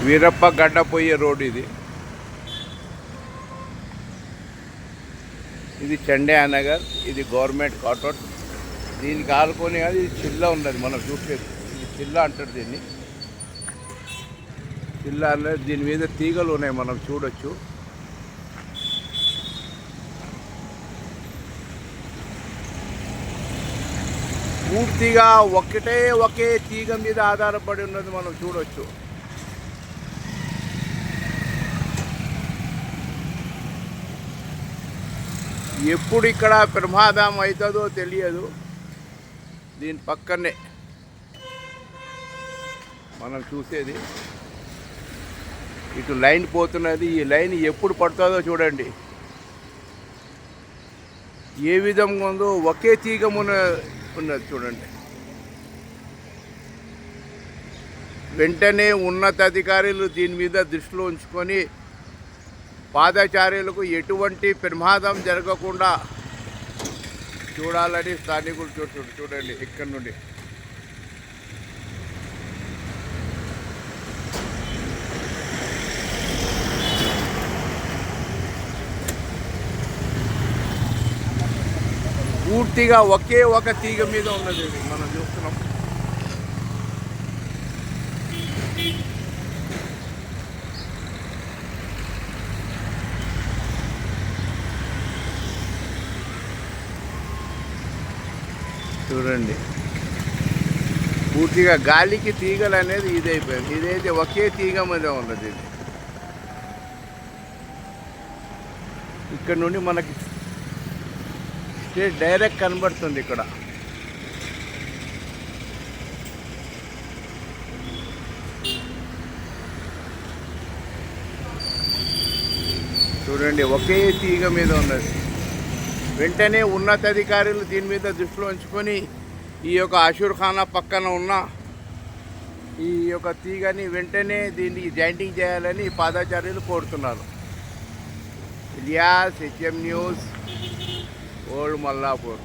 వీరప్ప గడ్డ పోయే రోడ్ ఇది. ఇది చండే నగర్, ఇది గవర్నమెంట్ క్వార్టర్. దీనికి ఆనుకొని అది చిల్లా ఉన్నది, మనం చూసేది ఇది చిల్లా అంటారు దీన్ని. చిల్లా అనేది దీని మీద తీగలు ఉన్నాయి, మనం చూడొచ్చు. పూర్తిగా ఒకే తీగ మీద ఆధారపడి ఉన్నది, మనం చూడొచ్చు. ఎప్పుడు ఇక్కడ ప్రమాదం అవుతుందో తెలియదు. దీని పక్కనే మనం చూసేది ఇటు లైన్ పోతున్నది. ఈ లైన్ ఎప్పుడు పడుతుందో చూడండి, ఏ విధంగా ఉందో. ఒకే తీగ ఉన్నది చూడండి. వెంటనే ఉన్నతాధికారులు దీని మీద దృష్టిలో ఉంచుకొని పాదచారులకు ఎటువంటి ప్రమాదం జరగకుండా చూడాలని స్థానికులు చూడండి ఇక్కడ నుండి. పూర్తిగా ఒక తీగ మీద ఉన్నది మనం చూస్తున్నాం. చూడండి, పూర్తిగా గాలికి తీగలు అనేది ఇదైపోయింది. ఇదైతే ఒకే తీగ మీద ఉన్నది. ఇది ఇక్కడ నుండి మనకి స్టేట్ డైరెక్ట్ కనబడుతుంది. ఇక్కడ చూడండి, ఒకే తీగ మీద ఉన్నది. వెంటనే ఉన్నతాధికారులు దీని మీద దృష్టిలో ఉంచుకొని ఈ యొక్క అషూర్ఖానా పక్కన ఉన్న ఈ యొక్క తీగని వెంటనే దీనికి జాయింటింగ్ చేయాలని పాదచారులు కోరుతున్నారు. Ilyas, HM news, old Mallapur.